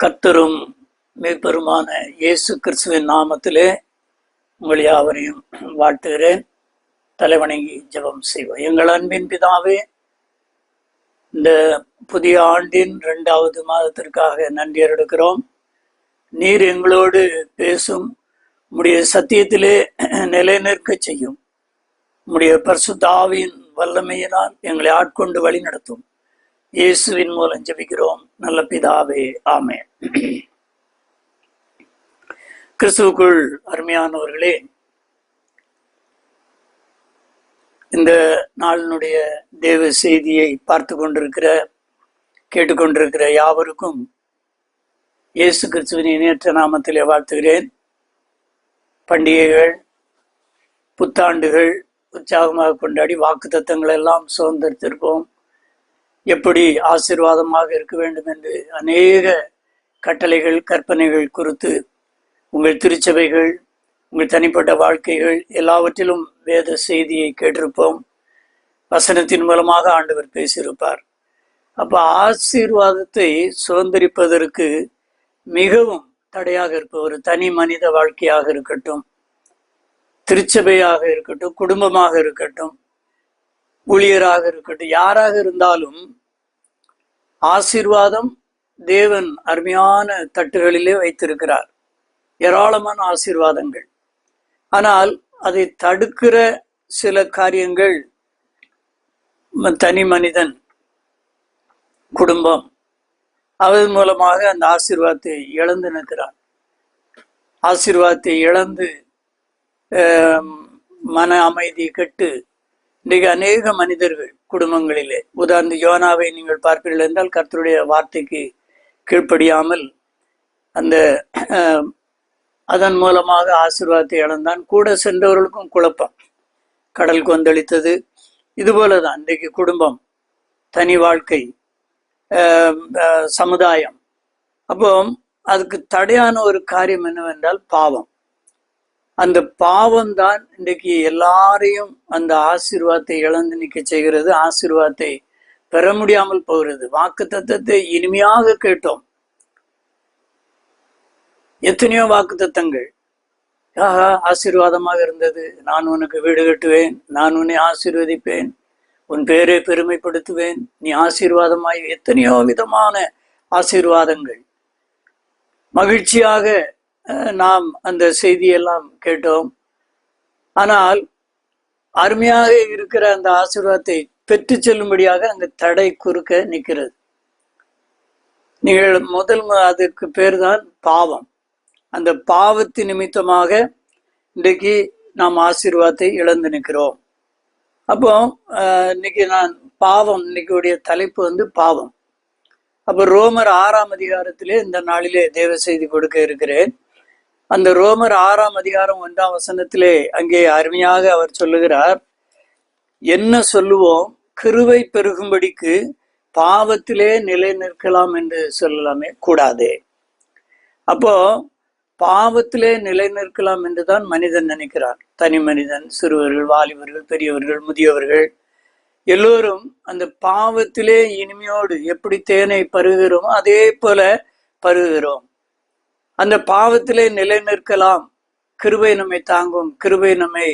கர்த்தரும் மீட்பெருமான இயேசு கிறிஸ்துவின் நாமத்திலே உங்கள் யாவரையும் வாழ்த்துகிறேன். தலைவணங்கி ஜெபம் செய்வோம். எங்கள் அன்பின் பிதாவே, இந்த புதிய ஆண்டின் 2வது மாதத்திற்காக நன்றி எடுக்கிறோம். நீர் எங்களோடு பேசும், உம்முடைய சத்தியத்திலே நிலைநிற்க செய்யும், உம்முடைய பரிசுத்த ஆவியின் வல்லமையினால் எங்களை ஆட்கொண்டு வழி நடத்தும். இயேசுவின் மூலம் ஜெபிக்கிறோம் நல்ல பிதாவே, ஆமென். கிறிஸ்துவுக்குள் அருமையானவர்களே, இந்த நாளினுடைய தேவ செய்தியை பார்த்து கொண்டிருக்கிற கேட்டுக்கொண்டிருக்கிற யாவருக்கும் இயேசு கிறிஸ்துவின் இணையற்ற நாமத்திலே வாழ்த்துகிறேன். பண்டிகைகள், புத்தாண்டுகள் உற்சாகமாக கொண்டாடி வாக்குத்தத்தங்கள் எல்லாம் சுதந்திரத்திருப்போம். எப்படி ஆசீர்வாதமாக இருக்க வேண்டும் என்று அநேக கட்டளைகள், கற்பனைகள் குறித்து உங்கள் திருச்சபைகள், உங்கள் தனிப்பட்ட வாழ்க்கைகள் எல்லாவற்றிலும் வேத செய்தியை கேட்டிருப்போம். வசனத்தின் மூலமாக ஆண்டவர் பேசியிருப்பார். அப்போ ஆசீர்வாதத்தை சுதந்திரிப்பதற்கு மிகவும் தடையாக இருப்ப ஒரு தனி மனித வாழ்க்கையாக இருக்கட்டும், திருச்சபையாக இருக்கட்டும், குடும்பமாக இருக்கட்டும், ஊழியராக இருக்கட்டும், யாராக இருந்தாலும் ஆசீர்வாதம் தேவன் அருமையான தட்டுகளிலே வைத்திருக்கிறார், ஏராளமான ஆசீர்வாதங்கள். ஆனால் அதை தடுக்கிற சில காரியங்கள் தனி மனிதன், குடும்பம், அதன் மூலமாக அந்த ஆசீர்வாதத்தை இழந்து நிற்கிறார். ஆசீர்வாதத்தை இழந்து மன அமைதி கெட்டு இன்றைக்கு அநேக மனிதர்கள் குடும்பங்களிலே, உதாரண யோனாவை நீங்கள் பார்ப்பீர்கள் என்றால், கர்த்தருடைய வார்த்தைக்கு கீழ்ப்படியாமல் அந்த அதன் மூலமாக ஆசீர்வாதத்தை இழந்தான். கூட சென்றவர்களுக்கும் குழப்பம், கடல் கொந்தளித்தது. இதுபோலதான் இன்றைக்கு குடும்பம், தனி வாழ்க்கை, சமுதாயம். அப்போ அதுக்கு தடையான ஒரு காரியம் என்னவென்றால் பாவம். அந்த பாவம் தான் இன்றைக்கு எல்லாரையும் அந்த ஆசீர்வாதத்தை இழந்து நிற்க செய்கிறது, ஆசீர்வாதத்தை பெற முடியாமல் போகிறது. வாக்குத்தத்தத்தை இனிமையாக கேட்டோம், எத்தனையோ வாக்குத்தத்தங்கள் ஆசீர்வாதமாக இருந்தது. நான் உனக்கு வீடு கட்டுவேன், நான் உன்னை ஆசீர்வதிப்பேன், உன் பேரை பெருமைப்படுத்துவேன், நீ ஆசீர்வாதமாய், எத்தனையோ விதமான ஆசீர்வாதங்கள். மகிழ்ச்சியாக நாம் அந்த செய்தியெல்லாம் கேட்டோம். ஆனால் அருமையாக இருக்கிற அந்த ஆசீர்வாதத்தை பெற்று செல்லும்படியாக அங்கு தடை குறுக்க நிற்கிறது. நீங்கள் அதுக்கு பேர் தான் பாவம். அந்த பாவத்தின் நிமித்தமாக இன்றைக்கு நாம் ஆசீர்வாதத்தை இழந்து நிற்கிறோம். அப்போ இன்னைக்கு இன்னைக்குடைய தலைப்பு பாவம். அப்போ ரோமர் 6ஆம் அதிகாரத்திலே இந்த நாளிலே தேவ செய்தி கொடுக்க இருக்கிறேன். அந்த ரோமர் 6ஆம் அதிகாரம் 1ஆம் வசனத்திலே அங்கே அருமையாக அவர் சொல்லுகிறார், என்ன சொல்லுவோம், கிருபை பெருகும்படிக்கு பாவத்திலே நிலை நிற்கலாம் என்று சொல்லலாமே, கூடாதே. அப்போ பாவத்திலே நிலை நிற்கலாம் என்றுதான் மனிதன் நினைக்கிறார். தனி மனிதன், சிறுவர்கள், வாலிபர்கள், பெரியவர்கள், முதியவர்கள் எல்லோரும் அந்த பாவத்திலே இனிமையோடு எப்படி தேனை பருகுகிறோமோ அதே போல பருகுகிறோம். அந்த பாவத்திலே நிலை நிற்கலாம், கிருபை நம்மை தாங்கும், கிருபை நம்மை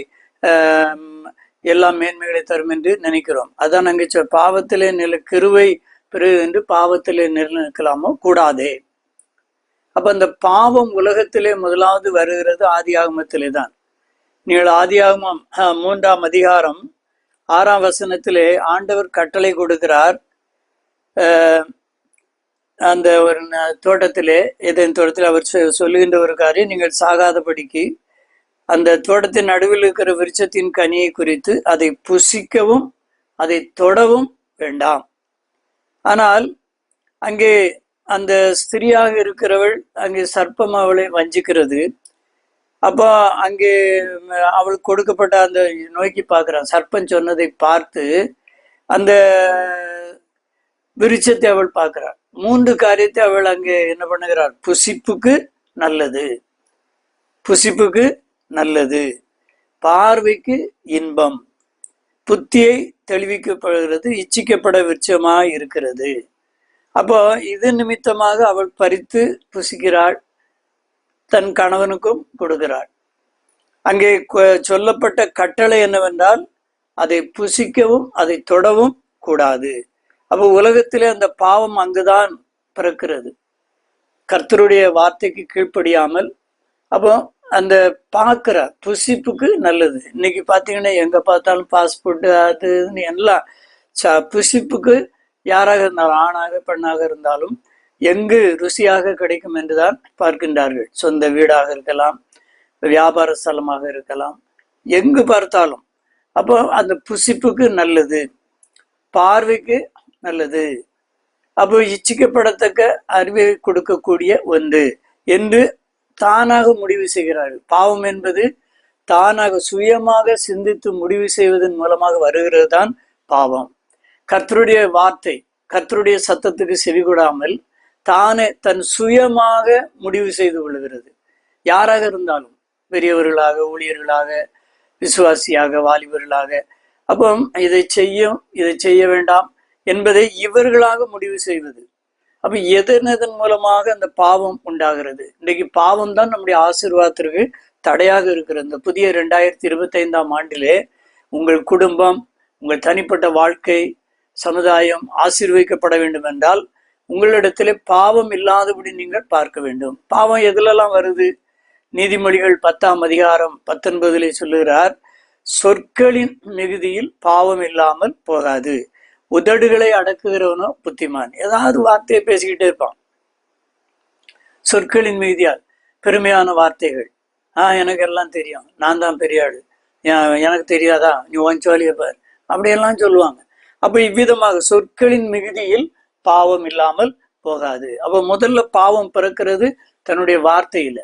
எல்லா மேன்மைகளை தரும் என்று நினைக்கிறோம். அதான் அங்கே பாவத்திலே கிருபை பிறகு என்று பாவத்திலே நிலை நிற்கலாமோ, கூடாதே. அப்ப அந்த பாவம் உலகத்திலே முதலாவது வருகிறது ஆதியாகமத்திலே தான். நீங்கள் ஆதியாகமம் 3ஆம் அதிகாரம் 6ஆம் வசனத்திலே ஆண்டவர் கட்டளை கொடுக்கிறார். அந்த ஒரு தோட்டத்திலே, ஏதேன் தோட்டத்தில் அவர் சொல்லுகின்ற ஒரு காரியம், நீங்கள் சாகாதபடிக்கு அந்த தோட்டத்தின் நடுவில் இருக்கிற விருட்சத்தின் கனியை குறித்து அதை புசிக்கவும் அதை தொடவும் வேண்டாம். ஆனால் அங்கே அந்த ஸ்திரியாக இருக்கிறவள், அங்கே சர்ப்பம் அவளை வஞ்சிக்கிறது. அப்போ அங்கே அவள் கொடுக்கப்பட்ட அந்த நோக்கி பார்க்கிறான். சர்ப்பம் சொன்னதை பார்த்து அந்த விருட்சத்தை அவள் பார்க்கிறாள். 3 காரியத்தை அவள் அங்கே என்ன பண்ணுகிறாள், புசிப்புக்கு நல்லது, புசிப்புக்கு நல்லது, பார்வைக்கு இன்பம், புத்தியை தெளிவிக்கப்படுகிறது, இச்சிக்கப்பட விருட்சமாய் இருக்கிறது. அப்போ இது நிமித்தமாக அவள் பறித்து புசிக்கிறாள், தன் கணவனுக்கும் கொடுக்கிறாள். அங்கே சொல்லப்பட்ட கட்டளை என்னவென்றால் அதை புசிக்கவும் அதை தொடவும் கூடாது. அப்போ உலகத்திலே அந்த பாவம் அங்குதான் பிறக்கிறது, கர்த்தருடைய வார்த்தைக்கு கீழ்ப்படியாமல். அப்போ அந்த பார்க்கிற புசிப்புக்கு நல்லது. இன்னைக்கு பார்த்தீங்கன்னா எங்க பார்த்தாலும் ஃபாஸ்ட் ஃபுட்டு அது எல்லாம் புசிப்புக்கு யாராக இருந்தாலும், ஆணாக பெண்ணாக இருந்தாலும் எங்கு ருசியாக கிடைக்கும் என்றுதான் பார்க்கின்றார்கள். சொந்த வீடாக இருக்கலாம், வியாபார ஸ்தலமாக இருக்கலாம், எங்கு பார்த்தாலும். அப்போ அந்த புசிப்புக்கு நல்லது, பார்வைக்கு நல்லது, அப்போ இச்சிக்கப்படத்தக்க அறிவை கொடுக்கக்கூடிய ஒன்று என்று தானாக முடிவு செய்கிறார்கள். பாவம் என்பது தானாக சுயமாக சிந்தித்து முடிவு செய்வதன் மூலமாக வருகிறது தான் பாவம். கர்த்தருடைய வார்த்தை, கர்த்தருடைய சத்தத்துக்கு செவிகொடாமல் தானே தன் சுயமாக முடிவு செய்து கொள்கிறது. யாராக இருந்தாலும், பெரியவர்களாக, ஊழியர்களாக, விசுவாசியாக, வாலிபர்களாக. அப்போ இதை செய்ய வேண்டாம் என்பதை இவர்களாக முடிவு செய்வது. அப்ப எதன் மூலமாக அந்த பாவம் உண்டாகிறது? இன்றைக்கு பாவம் தான் நம்முடைய ஆசீர்வாதத்திற்கு தடையாக இருக்கிறது. இந்த புதிய 2025ஆம் ஆண்டிலே உங்கள் குடும்பம், உங்கள் தனிப்பட்ட வாழ்க்கை, சமுதாயம் ஆசீர்வதிக்கப்பட வேண்டும் என்றால் உங்களிடத்திலே பாவம் இல்லாதபடி நீங்கள் பார்க்க வேண்டும். பாவம் எதுலெல்லாம் வருது? நீதிமொழிகள் 10ஆம் அதிகாரம் 19 சொல்லுகிறார், சொற்களின் மிகுதியில் பாவம் இல்லாமல் போகாது, உதடுகளை அடக்குகிறவனோ புத்திமான். ஏதாவது வார்த்தையை பேசிக்கிட்டே இருப்பான். சொற்களின் மிகுதியால் பெருமையான வார்த்தைகள், எனக்கு எல்லாம் தெரியும், நான் தான் பெரிய ஆளு, எனக்கு தெரியாதா, நீ ஒஞ்சோலிய பார், அப்படியெல்லாம் சொல்லுவாங்க. அப்ப இவ்விதமாக சொற்களின் மிகுதியில் பாவம் இல்லாமல் போகாது. அப்ப முதல்ல பாவம் பிறக்கிறது தன்னுடைய வார்த்தையில.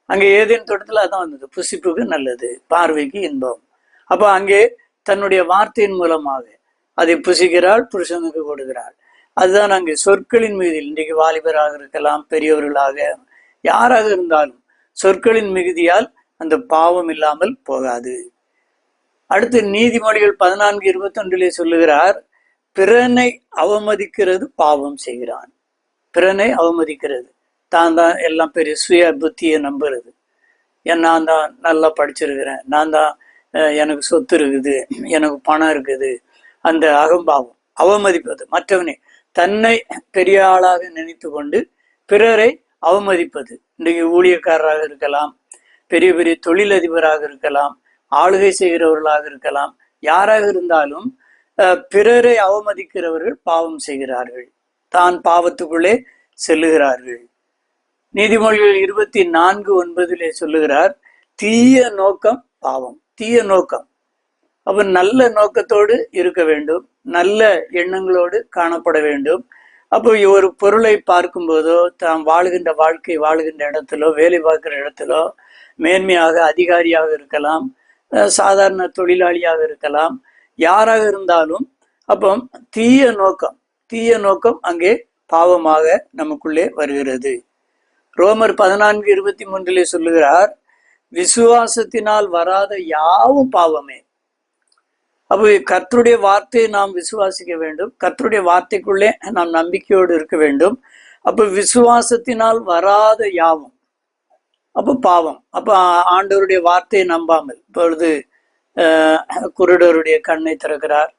அங்கே ஏதேன் தோட்டத்துல அதான் வந்தது, புசிப்புக்கு நல்லது, பார்வைக்கு இன்பம். அப்ப அங்கே தன்னுடைய வார்த்தையின் மூலமாக அதை புசிக்கிறாள், புருஷனுக்கு கொடுக்கிறாள். அதுதான் அங்கே சொற்களின் மீது. இன்றைக்கு வாலிபராக இருக்கலாம், பெரியவர்களாக, யாராக இருந்தாலும் சொற்களின் மிகுதியால் அந்த பாவம் இல்லாமல் போகாது. அடுத்து நீதிமொழிகள் 14:21 சொல்லுகிறார், பிறனை அவமதிக்கிறது பாவம் செய்கிறான். பிறனை அவமதிக்கிறது, தான் தான் எல்லாம் பெரிய சுய புத்தியை நம்புறது. நான் தான் நல்லா படிச்சிருக்கிறேன், நான் தான், எனக்கு சொத்து இருக்குது, எனக்கு பணம் இருக்குது, அந்த அகம்பாவம், அவமதிப்பது, மற்றவனை தன்னை பெரிய ஆளாக நினைத்து கொண்டு பிறரை அவமதிப்பது. இன்றைக்கு ஊழியக்காரராக இருக்கலாம், பெரிய பெரிய தொழிலதிபராக இருக்கலாம், ஆளுகை செய்கிறவர்களாக இருக்கலாம், யாராக இருந்தாலும் பிறரை அவமதிக்கிறவர்கள் பாவம் செய்கிறார்கள், தான் பாவத்துக்குள்ளே செல்லுகிறார்கள். நீதிமொழிகள் 24:9 சொல்லுகிறார், தீய நோக்கம் பாவம். தீய நோக்கம், அப்ப நல்ல நோக்கத்தோடு இருக்க வேண்டும், நல்ல எண்ணங்களோடு காணப்பட வேண்டும். அப்போ ஒரு பொருளை பார்க்கும்போதோ, தாம் வாழுகின்ற வாழ்க்கை வாழுகின்ற இடத்திலோ, வேலை பார்க்கிற இடத்திலோ, மேன்மையாக அதிகாரியாக இருக்கலாம், சாதாரண தொழிலாளியாக இருக்கலாம், யாராக இருந்தாலும் அப்போ தீய நோக்கம் அங்கே பாவமாக நமக்குள்ளே வருகிறது. ரோமர் 14:23 சொல்லுகிறார், விசுவாசத்தினால் வராத யாவும் பாவமே. அப்போ கர்த்தருடைய வார்த்தையை நாம் விசுவாசிக்க வேண்டும், கர்த்தருடைய வார்த்தைக்குள்ளே நாம் நம்பிக்கையோடு இருக்க வேண்டும். அப்போ விசுவாசத்தினால் வராத யாவும் அப்போ பாவம். அப்போ ஆண்டவருடைய வார்த்தையை நம்பாமல், இப்பொழுது குருடருடைய கண்ணை திறக்கிறார்,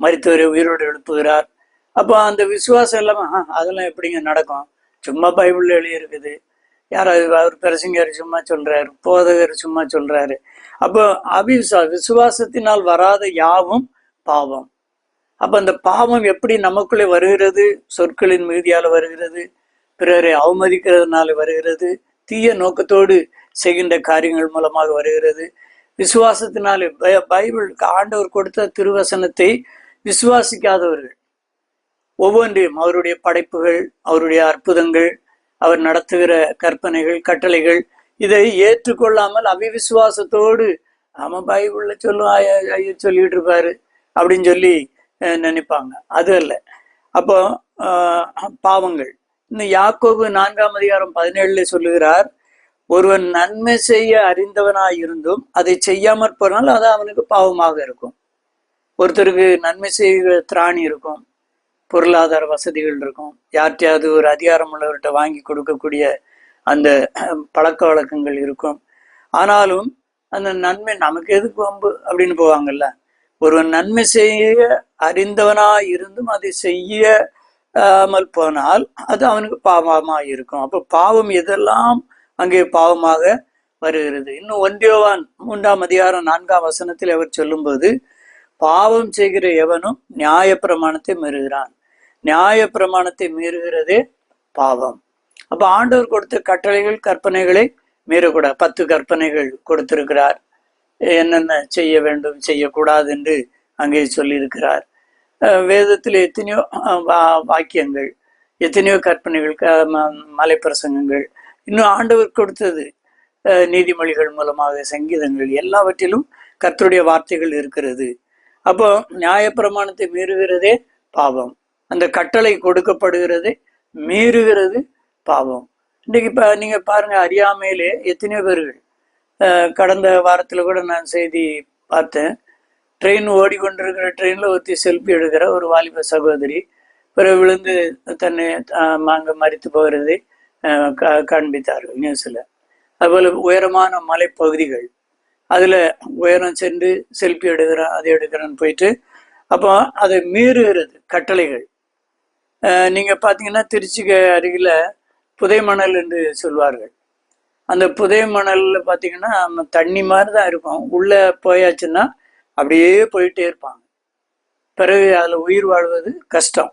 மரித்தவரை உயிரோடு எழுப்புகிறார். அப்போ அந்த விசுவாசம் இல்லாம அதெல்லாம் எப்படிங்க நடக்கும், சும்மா பைபிள்ல எழுதியிருக்குது, யாராவது அவர் பிரசங்கர் சும்மா சொல்றாரு, போதகர் சும்மா சொல்றாரு. அப்போ விசுவாசத்தினால் வராத யாவும் பாவம். அப்ப அந்த பாவம் எப்படி நமக்குள்ளே வருகிறது? சொற்களின் மீதியால வருகிறது, பிறரை அவமதிக்கிறதுனால வருகிறது, தீய நோக்கத்தோடு செய்கின்ற காரியங்கள் மூலமாக வருகிறது. விசுவாசத்தினாலே பைபிள் ஆண்டவர் கொடுத்த திருவசனத்தை விசுவாசிக்காதவர்கள், ஒவ்வொன்றையும் அவருடைய படைப்புகள், அவருடைய அற்புதங்கள், அவர் நடத்துகிற கற்பனைகள், கட்டளைகள், இதை ஏற்றுக்கொள்ளாமல் அவிவிசுவாசத்தோடு அவன் பைபிள்ல சொல்லிட்டு இருப்பாரு அப்படின்னு சொல்லி நினைப்பாங்க. அது அல்ல. அப்போ பாவங்கள். இன்னும் யாக்கோபு 4ஆம் அதிகாரம் 17 சொல்லுகிறார், ஒருவன் நன்மை செய்ய அறிந்தவனாய் இருந்தும் அதை செய்யாமற் போனால் அது அவனுக்கு பாவமாக இருக்கும். ஒருத்தருக்கு நன்மை செய்கிற திராணி இருக்கும், பொருளாதார வசதிகள் இருக்கும், யார்கிட்டயாவது ஒரு அதிகாரம் உள்ளவர்கிட்ட வாங்கி கொடுக்கக்கூடிய அந்த பழக்க வழக்கங்கள் இருக்கும். ஆனாலும் அந்த நன்மை நமக்கு எதுக்கு வம்பு அப்படின்னு போவாங்கல்ல. ஒருவன் நன்மை செய்ய அறிந்தவனா இருந்தும் அதை செய்யாமல் போனால் அது அவனுக்கு பாவமா இருக்கும். அப்போ பாவம் எதெல்லாம் அங்கே பாவமாக வருகிறது. இன்னும் 1 யோவான் 3:4 அவர் சொல்லும்போது, பாவம் செய்கிற எவனும் நியாய பிரமாணத்தை மீறுகிறான், நியாய பிரமாணத்தை மீறுகிறதே பாவம். அப்ப ஆண்டவர் கொடுத்த கட்டளைகள் கற்பனைகளை மீறக்கூடாது. 10 கற்பனைகள் கொடுத்திருக்கிறார், என்னென்ன செய்ய வேண்டும் செய்யக்கூடாது என்று அங்கே சொல்லியிருக்கிறார். வேதத்தில் எத்தனையோ வாக்கியங்கள், எத்தனையோ கற்பனைகள், மலைப்பிரசங்கங்கள், இன்னும் ஆண்டவர் கொடுத்தது நீதிமொழிகள் மூலமாக, சங்கீதங்கள், எல்லாவற்றிலும் கர்த்தருடைய வார்த்தைகள் இருக்கிறது. அப்போ நியாயப்பிரமாணத்தை மீறுகிறதே பாவம், அந்த கட்டளை கொடுக்கப்படுகிறதை மீறுகிறது பாவம். இன்னைக்கு இப்ப நீங்க பாருங்க, அறியாமையிலே எத்தனையோ பேர்கள், கடந்த வாரத்துல கூட நான் செய்தி பார்த்தேன். ட்ரெயின் ஓடிக்கொண்டிருக்கிற ட்ரெயின்ல ஒருத்தி செல்ஃபி எடுக்கிற ஒரு வாலிப சகோதரி பிறகு விழுந்து தன்னை அங்க மறித்து போகிறதை காண்பித்தார்கள் நியூஸ்ல. அதுபோல உயரமான மலைப்பகுதிகள், அதுல உயரம் சென்று செல்ஃபி எடுக்கிறேன் அதை எடுக்கிறேன்னு போயிட்டு அப்போ அதை மீறுகிறது கட்டளைகள். நீங்க பாத்தீங்கன்னா திருச்சிக்கு அருகில புதைமணல் என்று சொல்வார்கள். அந்த புதைமணல்ல பாத்தீங்கன்னா தண்ணி மாதிரி தான் இருக்கும், உள்ள போயாச்சுன்னா அப்படியே போயிட்டே இருப்பாங்க. பிறகு அதுல உயிர் வாழ்வது கஷ்டம்.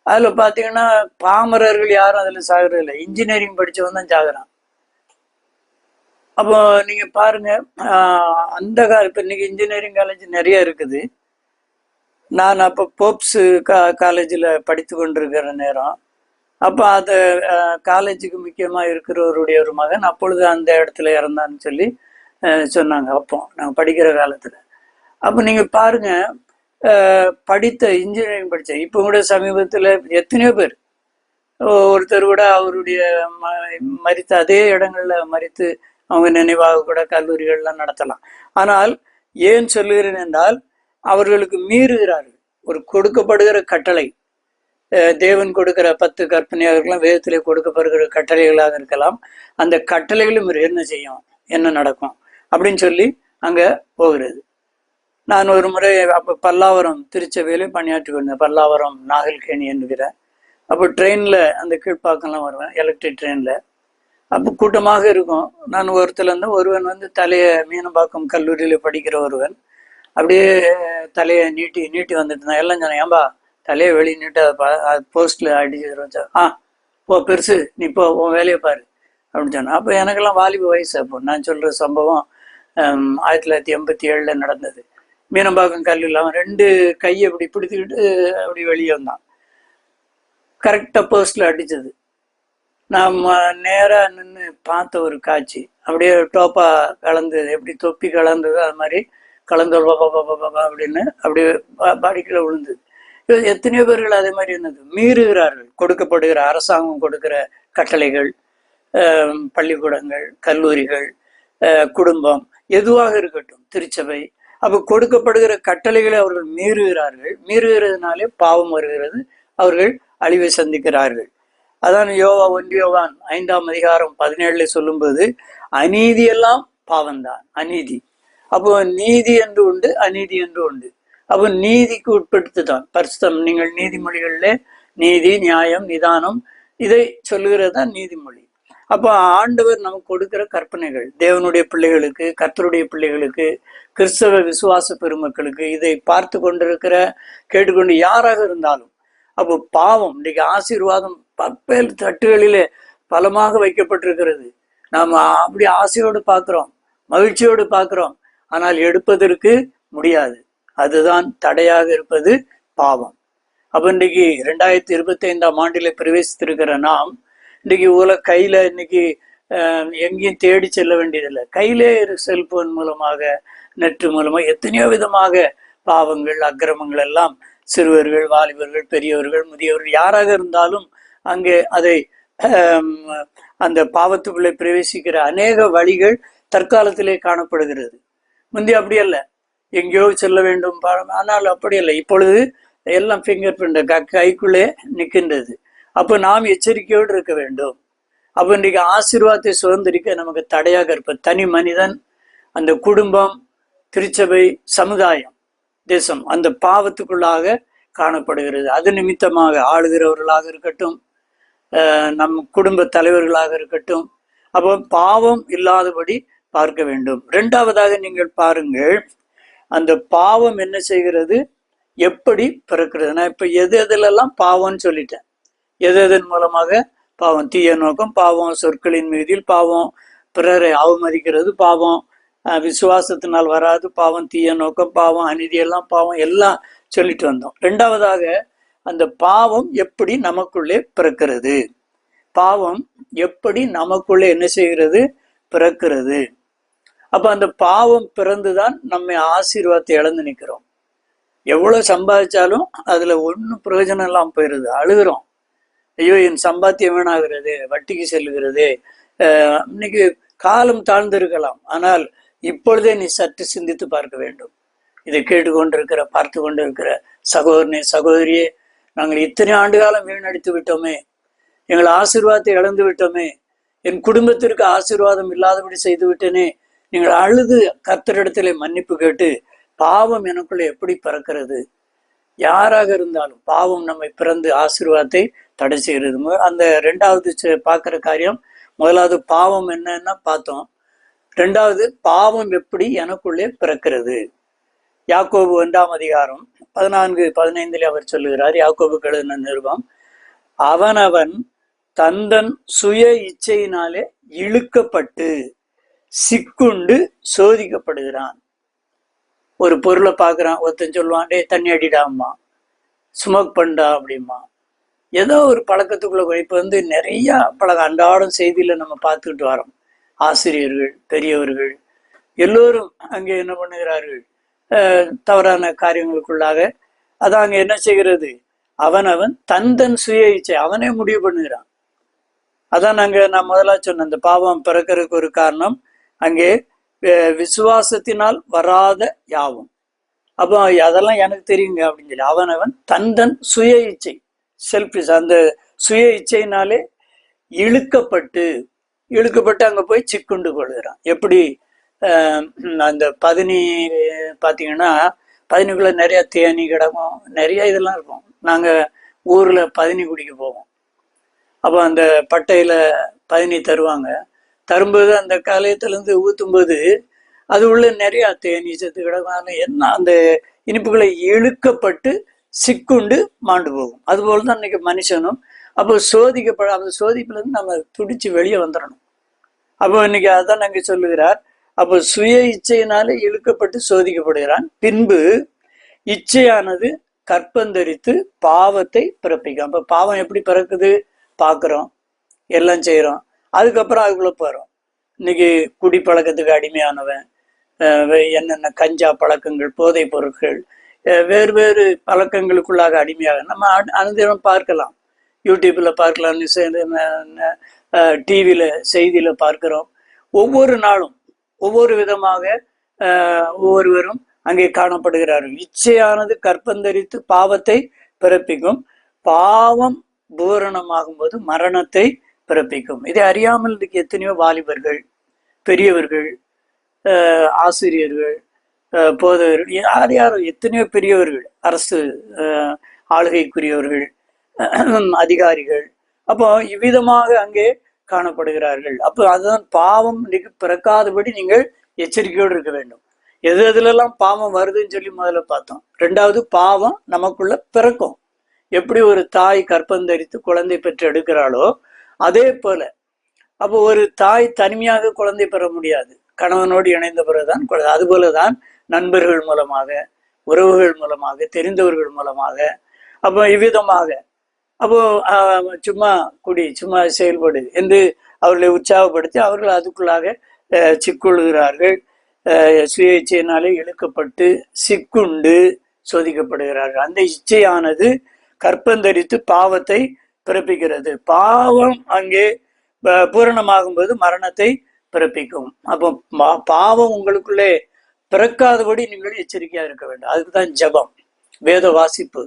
அதுல பாத்தீங்கன்னா பாமரர்கள் யாரும் அதுல சாகுறது இல்லை, இன்ஜினியரிங் படிச்சவன் தான் சாகுறான். அப்போ நீங்க பாருங்க, அந்த இப்ப இன்னைக்கு இன்ஜினியரிங் காலேஜ் நிறைய இருக்குது. நான் அப்போ போப்ஸ் காலேஜில் படித்து கொண்டிருக்கிற நேரம், அப்போ அது காலேஜுக்கு முக்கியமாக இருக்கிறவருடைய ஒரு மகன் அப்பொழுது அந்த இடத்துல இறந்தான்னு சொல்லி சொன்னாங்க அப்போ நாங்கள் படிக்கிற காலத்தில். அப்போ நீங்கள் பாருங்க, படித்த இன்ஜினியரிங் படித்த இப்போ கூட சமீபத்தில் எத்தனையோ பேர், ஒருத்தர் கூட அவருடைய மரித்த அதே இடங்கள்ல மரித்து அவங்க நினைவாக கூட கல்லூரிகள்லாம் நடத்தலாம். ஆனால் ஏன் சொல்லுகிறேன் என்றால், அவர்களுக்கு மீறுகிறார்கள். ஒரு கொடுக்கப்படுகிற கட்டளை, தேவன் கொடுக்கிற 10 கற்பனையாக இருக்கலாம், வேதத்திலே கொடுக்கப்படுகிற கட்டளைகளாக இருக்கலாம், அந்த கட்டளைகளும் என்ன செய்யும், என்ன நடக்கும் அப்படின்னு சொல்லி அங்க போகிறது. நான் ஒரு முறை அப்போ பல்லாவரம் திருச்சபையிலே பணியாற்றி வந்தேன், பல்லாவரம் நாகல்கேணி என்கிற. அப்போ ட்ரெயின்ல அந்த கீழ்ப்பாக்கம்லாம் வருவேன், எலக்ட்ரிக் ட்ரெயின்ல. அப்போ கூட்டமாக இருக்கும். நான் ஒருத்தர் வந்து ஒருவன் வந்து தலையை மீனம்பாக்கம் கல்லூரியில படிக்கிற ஒருவன் அப்படியே தலையை நீட்டி நீட்டி வந்துட்டு இருந்தான். எல்லாம் சொன்னேன், ஏன்பா தலையை வெளியே நீட்டாதப்பா, அது போஸ்ட்ல அடிச்சு போ பெருசு, நீ போ உன் வேலையை பாரு அப்படின்னு சொன்னேன். அப்போ எனக்கெல்லாம் வாலிப வயசு. அப்போ நான் சொல்ற சம்பவம் 1987 நடந்தது. மீனம்பாக்கம் கல்லூரியில் அவன் 2 கையை அப்படி பிடித்துக்கிட்டு அப்படி வெளியே வந்தான். கரெக்டா போஸ்ட்ல அடிச்சது. நான் நேரா நின்று பார்த்த ஒரு காட்சி, அப்படியே டோப்பா கலந்து, எப்படி தொப்பி கலந்தது அது மாதிரி கலந்து அப்படின்னு அப்படியே பாடிக்குள்ள விழுந்தது. எத்தனையோ பேர்கள் அதே மாதிரி இருந்தது, மீறுகிறார்கள். கொடுக்கப்படுகிற அரசாங்கம் கொடுக்கிற கட்டளைகள், பள்ளிக்கூடங்கள், கல்லூரிகள், குடும்பம், எதுவாக இருக்கட்டும், திருச்சபை, அப்போ கொடுக்கப்படுகிற கட்டளைகளை அவர்கள் மீறுகிறார்கள். மீறுகிறதுனாலே பாவம் வருகிறது, அவர்கள் அழிவை சந்திக்கிறார்கள். அதான் 1 யோவான் 5:17 சொல்லும்போது, அநீதியெல்லாம் பாவம்தான், அநீதி. அப்போ நீதி என்று உண்டு, அநீதி என்று உண்டு. அப்போ நீதிக்கு உட்படுத்து தான் பரிசுத்தம். நீங்கள் நீதிமொழிகள்ல நீதி, நியாயம், நிதானம் இதை சொல்லுகிறது தான் நீதிமொழி. அப்போ ஆண்டவர் நமக்கு கொடுக்கிற கற்பனைகள், தேவனுடைய பிள்ளைகளுக்கு, கர்த்தருடைய பிள்ளைகளுக்கு, கிறிஸ்தவ விசுவாச பெருமக்களுக்கு, இதை பார்த்து கொண்டிருக்கிற கேட்டுக்கொண்டு யாராக இருந்தாலும், அப்போ பாவம் இன்னைக்கு ஆசீர்வாதம் பற்பேல் தட்டுகளிலே பலமாக வைக்கப்பட்டிருக்கிறது. நாம் அப்படி ஆசையோடு பார்க்கிறோம், மகிழ்ச்சியோடு பார்க்கிறோம், ஆனால் எடுப்பதற்கு முடியாது. அதுதான் தடையாக இருப்பது பாவம். அப்ப இன்னைக்கு 2025 பிரவேசித்திருக்கிற நாம் இன்னைக்கு கையில இன்னைக்கு எங்கேயும் தேடி செல்ல வேண்டியதில்லை. கையிலே செல்போன் மூலமாக, நெட் மூலமாக எத்தனையோ விதமாக பாவங்கள், அக்கிரமங்கள் எல்லாம் சிறுவர்கள், வாலிபர்கள், பெரியவர்கள், முதியவர்கள் யாராக இருந்தாலும் அங்கே அதை அந்த பாவத்துக்குள்ளே பிரவேசிக்கிற அநேக வழிகள் தற்காலத்திலே காணப்படுகிறது. முந்தைய அப்படி அல்ல, எங்கேயோ செல்ல வேண்டும். ஆனால் அப்படி அல்ல. இப்பொழுது எல்லாம் ஃபிங்கர் பிரிண்ட் கைக்குள்ளே நிற்கின்றது. அப்போ நாம் எச்சரிக்கையோடு இருக்க வேண்டும். அப்போ இன்றைக்கு ஆசீர்வாதத்தை சுதந்திரிக்க நமக்கு தடையாக இருப்ப தனி மனிதன், அந்த குடும்பம், திருச்சபை, சமுதாயம், தேசம் அந்த பாவத்துக்குள்ளாக காணப்படுகிறது. அது நிமித்தமாக ஆளுகிறவர்களாக இருக்கட்டும், நம் குடும்ப தலைவர்களாக இருக்கட்டும், அப்போ பாவம் இல்லாதபடி பார்க்க வேண்டும். இரண்டாவதாக நீங்கள் பாருங்கள், அந்த பாவம் என்ன செய்கிறது, எப்படி பிறக்கிறது. நான் இப்போ எது எதுலெல்லாம் பாவம்னு சொல்லிட்டேன். எதன் மூலமாக பாவம், தீய நோக்கம் பாவம், சொற்களின் மீதில் பாவம், பிறரை அவமதிக்கிறது பாவம், விசுவாசத்தினால் வராது பாவம், தீய நோக்கம் பாவம், அநீதியெல்லாம் பாவம், எல்லாம் சொல்லிட்டு வந்தோம். ரெண்டாவதாக அந்த பாவம் எப்படி நமக்குள்ளே பிறக்கிறது, பாவம் எப்படி நமக்குள்ளே என்ன செய்கிறது, பிறக்கிறது. அப்ப அந்த பாவம் பிறந்துதான் நம்ம ஆசீர்வாதத்தை இழந்து நிற்கிறோம். எவ்வளவு சம்பாதிச்சாலும் அதுல ஒன்றும் பிரயோஜனம் இல்லாமல் போயிடுது. அழுகிறோம், ஐயோ என் சம்பாத்தியம் வீணாகிறது, வட்டிக்கு செல்லுகிறது. இன்னைக்கு காலம் தாழ்ந்திருக்கலாம், ஆனால் இப்பொழுதே நீ சற்று சிந்தித்து பார்க்க வேண்டும். இதை கேட்டுக்கொண்டிருக்கிற, பார்த்து கொண்டிருக்கிற சகோதரனே, சகோதரியே, நாங்கள் இத்தனை ஆண்டு காலம் வீணடித்து விட்டோமே, எங்கள் ஆசீர்வாதத்தை இழந்து விட்டோமே, என் குடும்பத்திற்கு ஆசீர்வாதம் இல்லாதபடி செய்து விட்டேனே. நீங்கள் அழுது கர்த்தரிடத்திலே மன்னிப்பு கேட்டு, பாவம் எனக்குள்ள எப்படி பிறக்கிறது. யாராக இருந்தாலும் பாவம் நம்மை பிறந்து ஆசீர்வாதத்தை தடை செய்கிறது. அந்த ரெண்டாவது பார்க்குற காரியம், முதலாவது பாவம் என்னன்னா பார்த்தோம். ரெண்டாவது பாவம் எப்படி எனக்குள்ளே பிறக்கிறது. யாக்கோபு 1ஆம் அதிகாரம் 14-15 அவர் சொல்லுகிறார். யாக்கோபுக்கு எழுதின நிருபம், அவனவன் தந்தன் சுய இச்சையினாலே இழுக்கப்பட்டு சிக்குண்டு சோதிக்கப்படுகிறான். ஒரு பொருளை பார்க்குறான், ஒருத்தன் சொல்லுவான், டே தண்ணி அடிடாமா, ஸ்மோக் பண்ணா அப்படிமா, ஏதோ ஒரு பழக்கத்துக்குள்ள. இப்போ நிறைய அன்றாடம் செய்தியில் நம்ம பார்த்துக்கிட்டு வரோம். ஆசிரியர்கள், பெரியவர்கள் எல்லோரும் அங்கே என்ன பண்ணுகிறார்கள், தவறான காரியங்களுக்குள்ளாக. அதான் அங்கே என்ன செய்கிறது, அவனவன் தன் சுய இச்சை அவனே முடிவு பண்ணுகிறான். அதான் நான் முதல்ல சொன்ன அந்த பாவம் பிறக்கிறதுக்கு ஒரு காரணம் அங்கே விசுவாசத்தினால் வராத யாவும். அப்போ அதெல்லாம் எனக்கு தெரியுங்க அப்படின்னு சொல்லி அவனவன் தன் சுய இச்சை, செல்ஃபிஷ், அந்த சுய இச்சையினாலே இழுக்கப்பட்டு அங்கே போய் சிக்குண்டு கொள்கிறான். எப்படி அந்த பதினி பார்த்தீங்கன்னா, பதினிக்குள்ள நிறைய தேனி கிடக்கும், நிறைய இதெல்லாம் இருக்கும். நாங்கள் ஊரில் பதினி குடிக்க போவோம். அப்போ அந்த பட்டையில் பதினி தருவாங்க. தரும்போது அந்த காலையத்துலேருந்து ஊற்றும்போது அது உள்ள நிறையா தேனி செத்து கிடக்கும். என்ன அந்த இனிப்புகளை இழுக்கப்பட்டு சிக்குண்டு மாண்டு போகும். அதுபோல் தான் இன்னைக்கு மனுஷனும். அப்போ அந்த சோதிப்புலேருந்து நம்ம துடிச்சு வெளியே வந்துடணும். அப்போ இன்னைக்கு அதான் நாங்கள் சொல்லுகிறார். அப்போ சுய இச்சையினாலே இழுக்கப்பட்டு சோதிக்கப்படுகிறான். பின்பு இச்சையானது கற்பந்தரித்து பாவத்தை பிறப்பிக்கும். அப்போ பாவம் எப்படி பிறக்குது, பார்க்குறோம், எல்லாம் செய்கிறோம், அதுக்கப்புறம் அதுக்குள்ளே போகிறோம். இன்னைக்கு குடிப்பழக்கத்துக்கு அடிமையானவன், என்னென்ன கஞ்சா பழக்கங்கள், போதைப் பொருட்கள், வேறு வேறு பழக்கங்களுக்குள்ளாக அடிமையாக நம்ம அனுதினம் பார்க்கலாம். யூடியூப்பில் பார்க்கலாம், டிவியில் செய்தியில் பார்க்கிறோம். ஒவ்வொரு நாளும் ஒவ்வொரு விதமாக ஒவ்வொருவரும் அங்கே காணப்படுகிறார்கள். இச்சையானது கற்பந்தரித்து பாவத்தை பிறப்பிக்கும். பாவம் பூரணமாகும் போது மரணத்தை பிறப்பிக்கும். இதை அறியாமல் இன்றைக்கு எத்தனையோ வாலிபர்கள், பெரியவர்கள், ஆசிரியர்கள், போதவர்கள், யாரும் எத்தனையோ பெரியவர்கள், அரசு ஆளுகைக்குரியவர்கள், அதிகாரிகள், அப்போ இவ்விதமாக அங்கே காணப்படுகிறார்கள். அப்போ அதுதான் பாவம் இன்னைக்கு பிறக்காதபடி நீங்கள் எச்சரிக்கையோடு இருக்க வேண்டும். எது எதுலெல்லாம் பாவம் வருதுன்னு சொல்லி முதல்ல பார்த்தோம். ரெண்டாவது, பாவம் நமக்குள்ள பிறக்கும். எப்படி ஒரு தாய் கற்பந்தரித்து குழந்தை பெற்று எடுக்கிறாளோ அதே போல, அப்போ ஒரு தாய் தனிமையாக குழந்தை பெற முடியாது, கணவனோடு இணைந்த பிறகுதான் குழந்தை. அதுபோலதான் நண்பர்கள் மூலமாக, உறவுகள் மூலமாக, தெரிந்தவர்கள் மூலமாக, அப்போ இவ்விதமாக அப்போ சும்மா குடி, சும்மா செயல்படு என்று அவர்களை உற்சாகப்படுத்தி அவர்கள் அதுக்குள்ளாக சிக்கொள்கிறார்கள். சுய இச்சையினாலே இழுக்கப்பட்டு சிக்குண்டு சோதிக்கப்படுகிறார்கள். அந்த இச்சையானது கற்பந்தரித்து பாவத்தை பிறப்பிக்கிறது. பாவம் அங்கே பூரணமாகும்போது மரணத்தை பிறப்பிக்கும். அப்போ பாவம் உங்களுக்குள்ளே பிறக்காதபடி நீங்கள் எச்சரிக்கையா இருக்க வேண்டும். அதுக்குதான் ஜபம், வேத வாசிப்பு,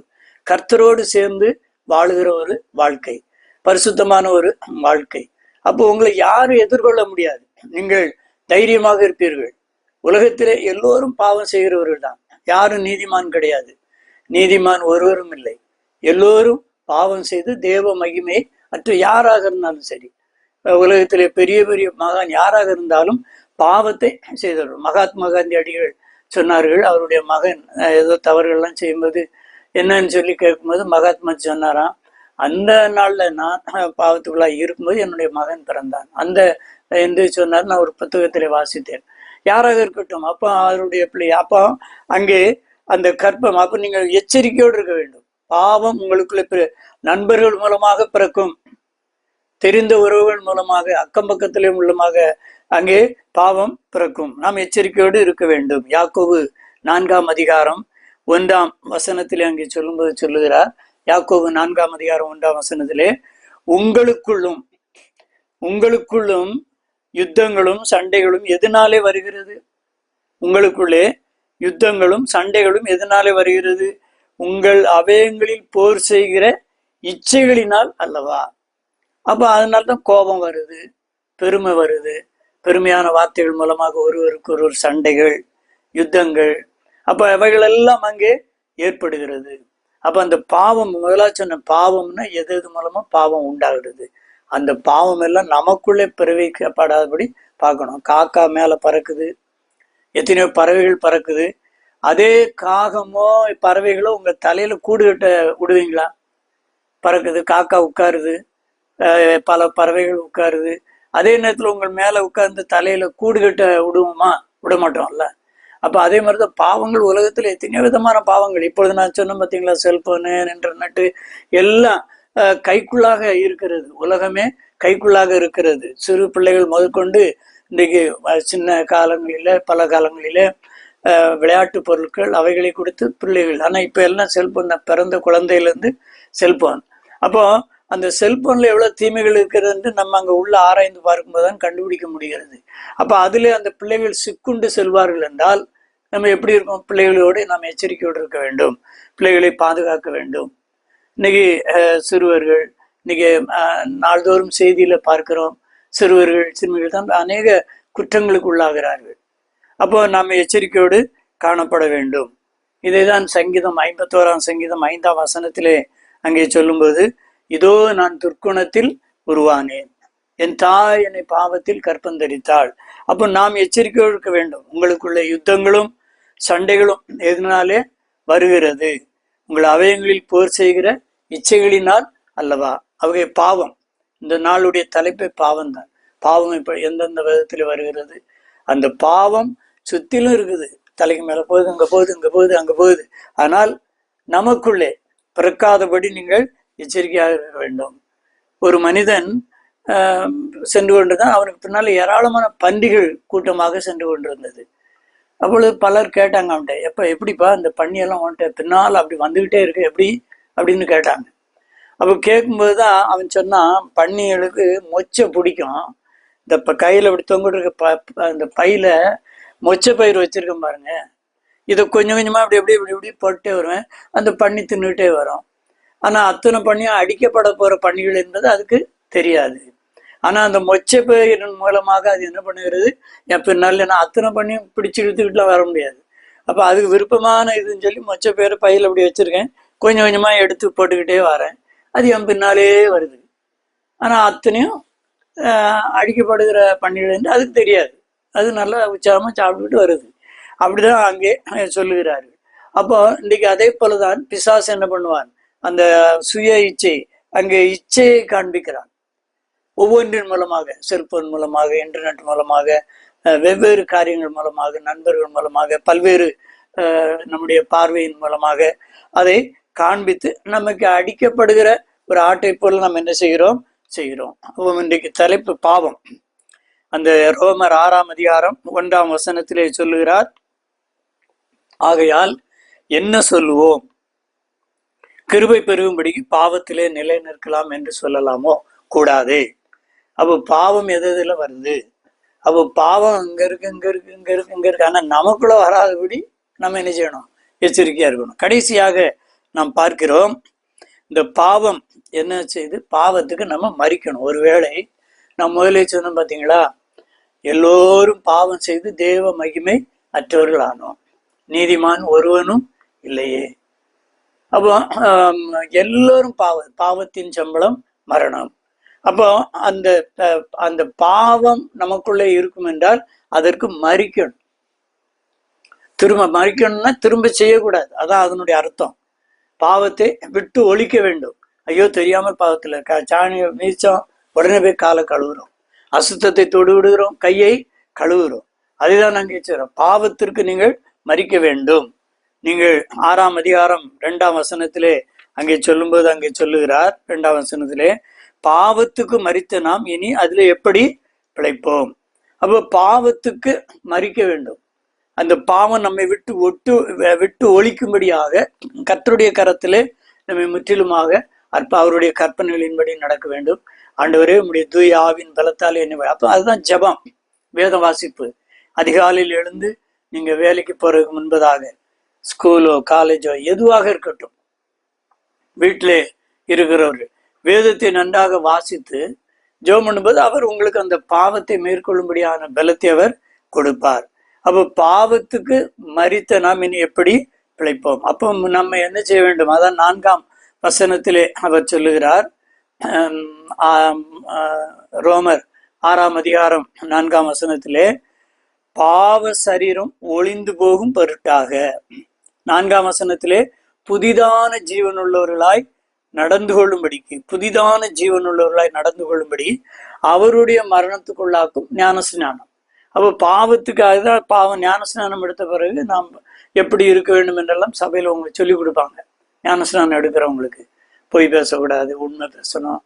கர்த்தரோடு சேர்ந்து வாழுகிற ஒரு வாழ்க்கை, பரிசுத்தமான ஒரு வாழ்க்கை. அப்போ உங்களை யாரும் எதிர்கொள்ள முடியாது. நீங்கள் தைரியமாக இருப்பீர்கள். உலகத்திலே எல்லோரும் பாவம் செய்கிறவர்கள் தான், யாரும் நீதிமான் கிடையாது. நீதிமான் ஒருவரும் இல்லை. எல்லோரும் பாவம் செய்து தேவ மகிமை அற்ற யாராக இருந்தாலும் சரி, உலகத்திலே பெரிய பெரிய மகான் யாராக இருந்தாலும் பாவத்தை செய்தவர்கள். மகாத்மா காந்தி அடிகள் சொன்னார்கள், அவருடைய மகன் ஏதோ தவறுகள்லாம் செய்யும்போது என்னன்னு சொல்லி கேட்கும்போது மகாத்மா சொன்னாராம், அந்த நாள்ல நான் பாவத்துக்குள்ளா இருக்கும்போது என்னுடைய மகன் பிறந்தான் அந்த என்று சொன்னார். நான் ஒரு புத்தகத்திலே வாசித்தேன். யாராக இருக்கட்டும், அப்போ அவருடைய பிள்ளை, அப்போ அங்கே அந்த கற்பம். அப்போ நீங்கள் எச்சரிக்கையோடு இருக்க வேண்டும். பாவம் உங்களுக்குள்ள நண்பர்கள் மூலமாக பிறக்கும், தெரிந்த உறவுகள் மூலமாக, அக்கம் பக்கத்திலே மூலமாக அங்கே பாவம் பிறக்கும். நாம் எச்சரிக்கையோடு இருக்க வேண்டும். யாக்கோபு 4ஆம் அதிகாரம் 1ஆம் வசனத்திலே அங்கே சொல்லும்போது சொல்லுகிறார். யாக்கோபு 4ஆம் அதிகாரம் 1ஆம் வசனத்திலே, உங்களுக்குள்ளும் யுத்தங்களும் சண்டைகளும் எதனாலே வருகிறது? உங்களுக்குள்ளே யுத்தங்களும் சண்டைகளும் எதனாலே வருகிறது? உங்கள் அவயங்களில் போர் செய்கிற இச்சைகளினால் அல்லவா? அப்ப அதனால்தான் கோபம் வருது, பெருமை வருது, பெருமையான வார்த்தைகள் மூலமாக ஒருவருக்கு ஒருவர் சண்டைகள், யுத்தங்கள். அப்ப அவைகள் எல்லாம் அங்கே ஏற்படுகிறது. அப்ப அந்த பாவம், முதலா சொன்ன பாவம்னா எது மூலமா பாவம் உண்டாகிறது? அந்த பாவம் எல்லாம் நமக்குள்ளே பிறவிக்கப்படாதபடி பார்க்கணும். காக்கா மேல பறக்குது, எத்தனையோ பறவைகள் பறக்குது. அதே காகமோ பறவைகளோ உங்க தலையில கூடு கட்ட விடுவீங்களா? பறக்குது, காக்கா உட்காருது, பல பறவைகள் உட்காருது. அதே நேரத்துல உங்கள் மேல உட்கார்ந்து தலையில கூடு கட்ட விடுவோமா? விட மாட்டோம்ல. அப்ப அதே மாதிரிதான் பாவங்கள் உலகத்துல எத்தனையோ விதமான பாவங்கள். இப்பொழுது நான் சொன்ன பார்த்தீங்களா, செல்போனு, இன்டர்நெட்டு எல்லாம் கைக்குள்ளாக இருக்கிறது. உலகமே கைக்குள்ளாக இருக்கிறது. சிறு பிள்ளைகள் முதற்கொண்டு இன்றைக்கு சின்ன காலங்களில, பல காலங்களில விளையாட்டு பொருட்கள் அவைகளை கொடுத்து பிள்ளைகள். ஆனா இப்ப எல்லாம் செல்போன், பிறந்த குழந்தையிலேருந்து செல்போன். அப்போ அந்த செல்போன்ல எவ்வளவு தீமைகள் இருக்கிறது நம்ம அங்க உள்ள ஆராய்ந்து பார்க்கும்போது தான் கண்டுபிடிக்க முடிகிறது. அப்ப அதுல அந்த பிள்ளைகள் சிக்குண்டு செல்வார்கள் என்றால் நம்ம எப்படி இருக்கோம்? பிள்ளைகளோடு நாம் எச்சரிக்கையோடு இருக்க வேண்டும், பிள்ளைகளை பாதுகாக்க வேண்டும். இன்னைக்கு சிறுவர்கள், இன்னைக்கு நாள்தோறும் செய்தியில பார்க்கிறோம், சிறுவர்கள் சிறுமிகள் தான் அநேக குற்றங்களுக்கு உள்ளாகிறார்கள். அப்போ நாம் எச்சரிக்கையோடு காணப்பட வேண்டும். இதைதான் சங்கீதம் 51ஆம் சங்கீதம் 5ஆம் வசனத்திலே அங்கே சொல்லும்போது, இதோ நான் துர்க்குணத்தில் உருவானேன், என் தாய் என்னை பாவத்தில் கற்பந்தரித்தாள். அப்போ நாம் எச்சரிக்கையோடு இருக்க வேண்டும். உங்களுக்குள்ள யுத்தங்களும் சண்டைகளும் எதனாலே வருகிறது? உங்கள் அவயங்களில் போர் செய்கிற இச்சைகளினால் அல்லவா? அவைய பாவம். இந்த நாளுடைய தலைப்பை பாவம் தான். பாவம் இப்ப எந்தெந்த விதத்தில் வருகிறது? அந்த பாவம் சுத்திலும் இருக்குது. தலைக்கு மேல போகுது, அங்க போகுது, இங்க போகுது, அங்க போகுது. ஆனால் நமக்குள்ளே பிறக்காதபடி நீங்கள் எச்சரிக்கையாக இருக்க வேண்டும். ஒரு மனிதன் சென்று கொண்டுதான், அவனுக்கு பின்னால ஏராளமான பன்றிகள் கூட்டமாக சென்று கொண்டிருந்தது. அப்பொழுது பலர் கேட்டாங்க அவன்கிட்ட, எப்படிப்பா இந்த பன்னியெல்லாம் அவன்கிட்ட பின்னால் அப்படி வந்துகிட்டே இருக்கு, எப்படி அப்படின்னு கேட்டாங்க. அப்போ கேட்கும்போதுதான் அவன் சொன்னான், பன்னிகளுக்கு மொச்சை பிடிக்கும். இந்த கையில அப்படி தொங்கிட்டு இருக்க இந்த பையில மொச்சை பயிர் வச்சிருக்கேன் பாருங்க, இதை கொஞ்சம் கொஞ்சமா அப்படி எப்படி இப்படி இப்படி போட்டே வருவேன், அந்த பன்னி தின்னுட்டே வரும். ஆனா அத்தனை பன்னியும் அடிக்கப்பட போற பன்னிகள் என்பது அதுக்கு தெரியாது. ஆனா அந்த மொச்சை பயிரின் மூலமாக அது என்ன பண்ணுகிறது, என் பின்னால நான் அத்தனை பன்னியும் பிடிச்சு இழுத்துக்கிட்டுலாம் வர முடியாது. அப்ப அதுக்கு விருப்பமான இதுன்னு சொல்லி மொச்சை பயிரை பையில அப்படி வச்சிருக்கேன், கொஞ்சம் கொஞ்சமா எடுத்து போட்டுக்கிட்டே வரேன், அது என் பின்னாலே வருது. ஆனா அத்தனையும் அடிக்கப்படுகிற பன்னிகள் என்று அதுக்கு தெரியாது. அது நல்லா உற்சாகமா சாப்பிட்டுக்கிட்டு வருது. அப்படிதான் அங்கே சொல்லுகிறார்கள். அப்போ இன்னைக்கு அதே போலதான் பிசாசு என்ன பண்ணுவான், அந்த சுய இச்சை, அங்கே இச்சையை காண்பிக்கிறான். ஒவ்வொன்றின் மூலமாக, செல்போன் மூலமாக, இன்டர்நெட் மூலமாக, வெவ்வேறு காரியங்கள் மூலமாக, நண்பர்கள் மூலமாக, பல்வேறு நம்முடைய பார்வையின் மூலமாக அதை காண்பித்து நமக்கு அடிக்கப்படுகிற ஒரு ஆட்டை போல நம்ம என்ன செய்கிறோம். இன்றைக்கு தலைப்பு பாவம். அந்த ரோமர் 6ஆம் அதிகாரம் 1ஆம் வசனத்திலே சொல்லுகிறார், ஆகையால் என்ன சொல்லுவோம்? கிருபை பெருகும்படி பாவத்திலே நிலை நிற்கலாம் என்று சொல்லலாமோ? கூடாதே. அப்போ பாவம் எதுல வருது? அப்போ பாவம் இங்க இருக்கு, இங்க இருக்கு, இங்க இருக்கு, இங்க இருக்கு. ஆனா நமக்குள்ள வராதபடி நம்ம என்ன செய்யணும்? எச்சரிக்கையா இருக்கணும். கடைசியாக நாம் பார்க்கிறோம். இந்த பாவம் என்ன செய்து, பாவத்துக்கு நம்ம மறிக்கணும். ஒருவேளை நான் முதலே சொன்னோம் பார்த்தீங்களா, எல்லோரும் பாவம் செய்து தேவ மகிமை அற்றவர்கள் ஆனோம், நீதிமான் ஒருவனும் இல்லையே. அப்போ எல்லோரும் பாவத்தின் சம்பளம் மரணம். அப்போ அந்த அந்த பாவம் நமக்குள்ளே இருக்கும் என்றால் அதற்கு மறிக்கணும். திரும்ப மறிக்கணும்னா திரும்ப செய்யக்கூடாது, அதான் அதனுடைய அர்த்தம். பாவத்தை விட்டு ஒழிக்க வேண்டும். ஐயோ தெரியாமல் பாவத்தில் சாணியை மீச்சோம், உடனே போய் காலை கழுவுறோம், அசுத்தத்தை தொடு விடுகிறோம், கையை கழுவுறோம். அதுதான் நாங்கள் சொல்றோம், பாவத்திற்கு நீங்கள் மறிக்க வேண்டும். நீங்கள் 6ஆம் அதிகாரம் 2ஆம் வசனத்திலே அங்கே சொல்லும்போது அங்கே சொல்லுகிறார், 2ஆம் வசனத்திலே, பாவத்துக்கு மறித்த நாம் இனி அதுல எப்படி பிழைப்போம். அப்போ பாவத்துக்கு மறிக்க வேண்டும். அந்த பாவம் நம்மை விட்டு ஒழிக்கும்படியாக கர்த்தருடைய கரத்திலே நம்மை முற்றிலுமாக அவருடைய கற்பனைகளின்படி நடக்க வேண்டும். ஆண்டவரே உம்முடைய தூய ஆவின் பலத்தாலே என்ன. அப்போ அதுதான் ஜெபம், வேத வாசிப்பு. அதிகாலையில் எழுந்து நீங்க வேலைக்கு போறதுக்கு முன்பதாக, ஸ்கூலோ காலேஜோ எதுவாக இருக்கட்டும், வீட்டிலே இருக்கிறவர்கள் வேதத்தை நன்றாக வாசித்து ஜெபம் பண்ணும்போது அவர் உங்களுக்கு அந்த பாவத்தை மேற்கொள்ளும்படியான பலத்தை அவர் கொடுப்பார். அப்போ பாவத்துக்கு மரித்த நாம் இனி எப்படி பிழைப்போம்? அப்போ நம்ம என்ன செய்ய வேண்டும்? அதான் 4ஆம் வசனத்திலே அவர் சொல்லுகிறார். ரோமர் 6ஆம் அதிகாரம் 4ஆம் வசனத்திலே, பாவ சரீரம் ஒளிந்து போகும் பொருட்டாக, 4ஆம் வசனத்திலே, புதிதான ஜீவனுள்ளவர்களாய் நடந்து கொள்ளும்படிக்கு, புதிதான ஜீவனுள்ளவர்களாய் நடந்து கொள்ளும்படி அவருடைய மரணத்துக்குள்ளாக்கும் ஞானஸ்நானம். அப்போ பாவத்துக்காக தான் பாவம். ஞானஸ்நானம் எடுத்த பிறகு நாம் எப்படி இருக்க வேண்டும் என்றெல்லாம் சபையில் உங்களுக்கு சொல்லிக் கொடுப்பாங்க. ஞானஸ்நானம் எடுக்கிறவங்களுக்கு பொய் பேசக்கூடாது, உண்மை பேசணும்,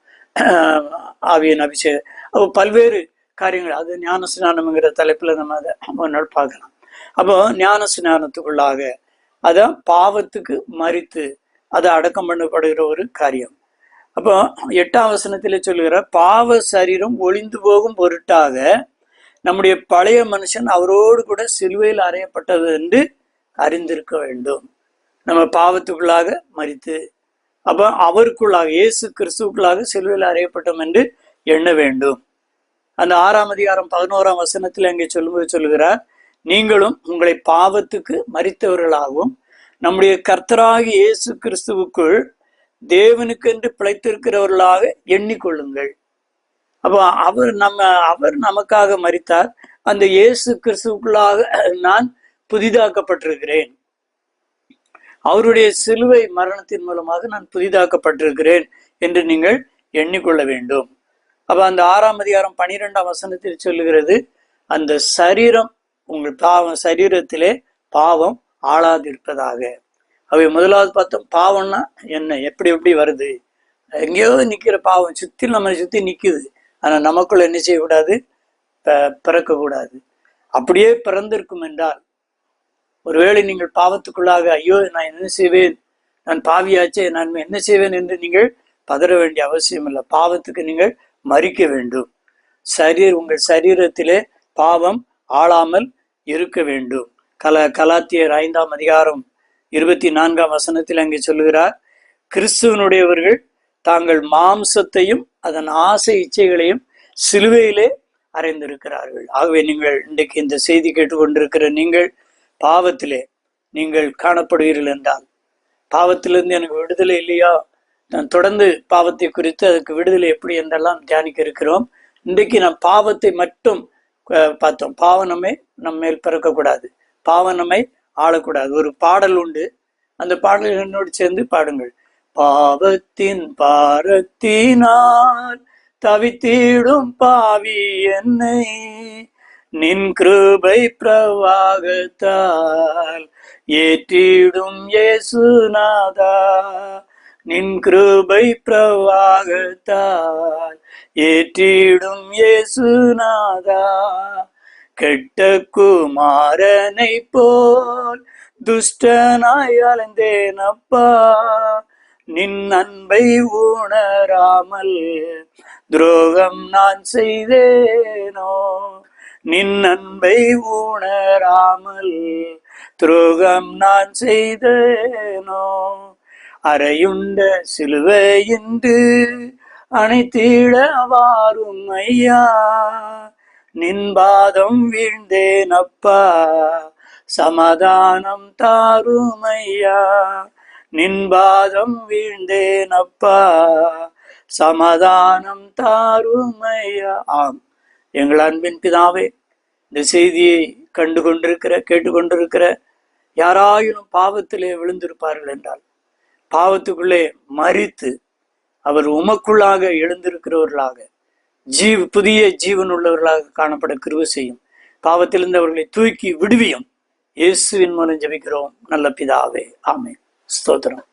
ஆவியின் அபிஷேகம், அப்போ பல்வேறு காரியங்கள். அது ஞானஸ்நானம்ங்கிற தலைப்பில் நம்ம அதை முன்னாடி பார்க்கலாம். அப்போ ஞானஸ்நானத்துக்குள்ளாக அதான் பாவத்துக்கு மரித்து அது அடக்கம் பண்ணப்படுகிற ஒரு காரியம். அப்போ 8ஆம் வசனத்திலே சொல்லுகிற, பாவ சரீரம் ஒளிந்து போகும் பொருட்டாக நம்முடைய பழைய மனுஷன் அவரோடு கூட சிலுவையில் அறையப்பட்டது என்று அறிந்திருக்க வேண்டும். நம்ம பாவத்துக்குள்ளாக மரித்து, அப்போ அவருக்குள்ளாக, இயேசு கிறிஸ்துவுக்குள்ளாக சிலுவையில் அறையப்பட்டோம் என்று எண்ண வேண்டும். அந்த 6ஆம் அதிகாரம் 11ஆம் வசனத்தில் அங்கே சொல்லும்போது சொல்லுகிறார், நீங்களும் உங்களை பாவத்துக்கு மரித்தவர்களாகவும் நம்முடைய கர்த்தராகிய இயேசு கிறிஸ்துவுக்குள் தேவனுக்கென்று பிழைத்திருக்கிறவர்களாக எண்ணிக்கொள்ளுங்கள். அப்போ அவர் நமக்காக மரித்தார். அந்த இயேசு கிறிஸ்துவுக்குள்ளாக நான் புதிதாக்கப்பட்டிருக்கிறேன். அவருடைய சிலுவை மரணத்தின் மூலமாக நான் புதிதாக்கப்பட்டிருக்கிறேன் என்று நீங்கள் எண்ணிக்கொள்ள வேண்டும். அப்ப அந்த 6ஆம் அதிகாரம் 12ஆம் வசனத்தில் சொல்லுகிறது, அந்த சரீரம் உங்கள் சரீரத்திலே பாவம் ஆளாதிருப்பதாக. அவை முதலாவது பார்த்தோம், பாவம்னா என்ன, எப்படி வருது? எங்கேயோ நிக்கிற பாவம் நம்மளை சுத்தி நிக்குது. ஆனா நமக்குள்ள என்ன செய்யக்கூடாது? பிறக்கக்கூடாது. அப்படியே பிறந்திருக்கும் என்றால், ஒருவேளை நீங்கள் பாவத்துக்குள்ளாக, ஐயோ நான் என்ன செய்வேன், நான் பாவியாச்சே, நான் என்ன செய்வேன் என்று நீங்கள் பதற வேண்டிய அவசியம் இல்லை. பாவத்துக்கு நீங்கள் மரிக்க வேண்டும். உங்கள் சரீரத்திலே பாவம் ஆளாமல் இருக்க வேண்டும். கலாத்தியர் 5ஆம் அதிகாரம் 24ஆம் வசனத்தில் அங்கே சொல்லுகிறார், கிறிஸ்துவனுடையவர்கள் தாங்கள் மாம்சத்தையும் அதன் ஆசை இச்சைகளையும் சிலுவையிலே அறைந்திருக்கிறார்கள். ஆகவே நீங்கள் இன்றைக்கு இந்த செய்தி கேட்டுக்கொண்டிருக்கிற நீங்கள் பாவத்திலே நீங்கள் காணப்படுவீர்கள் என்றால், பாவத்திலிருந்து எனக்கு விடுதலை இல்லையா? நான் தொடர்ந்து பாவத்தை குறித்து அதுக்கு விடுதலை எப்படி என்றெல்லாம் தியானிக்க இருக்கிறோம். இன்றைக்கு நாம் பாவத்தை மட்டும் பார்த்தோம். பாவம் நம்ம மேல் பிறக்கக்கூடாது, பாவம் நம்மை ஆளக்கூடாது. ஒரு பாடல் உண்டு, அந்த பாடல் என்னோடு சேர்ந்து பாடுங்கள். பாவத்தின் பாரத்தினால் தவித்திடும் பாவி என்னை நின் கிருபை பிரவாகத்தால் ஏற்றிடும் இயேசுநாதா. நின் கிருபை பிரவாகத்தால் ஏற்றிடும் இயேசுநாதா. கெட்ட குமாரனை போல் துஷ்டனாய் அலைந்தேனப்பா, நின் அன்பை உணராமல் துரோகம் நான் செய்தேனோ. நின் அன்பை உணராமல் துரோகம் நான் செய்தேனோ. அறையுண்ட சிலுவையின்று அணைத்திட வாரும் ஐயா. நின்பாதம் வீழ்ந்தேன் அப்பா, சமாதானம் தாரும் ஐயா. நின்பாதம் வீழ்ந்தேன் அப்பா, சமாதானம் தாரும் ஐயா. ஆம், எங்கள் அன்பின் பிதாவே, இந்த செய்தியை கேட்டுக்கொண்டிருக்கிற யாராயினும் பாவத்திலே விழுந்திருப்பார்கள் என்றால், பாவத்துக்குள்ளே மரித்து அவர் உமக்குள்ளாக எழுந்திருக்கிறவர்களாக புதிய ஜீவன் உள்ளவர்களாக காணப்பட கிருபை செய்யும். பாவத்திலிருந்து அவர்களை தூக்கி விடுவியும். இயேசுவின் மூலம் ஜெபிக்கிறோம் நல்ல பிதாவே, ஆமென். ஸ்தோத்திரம்.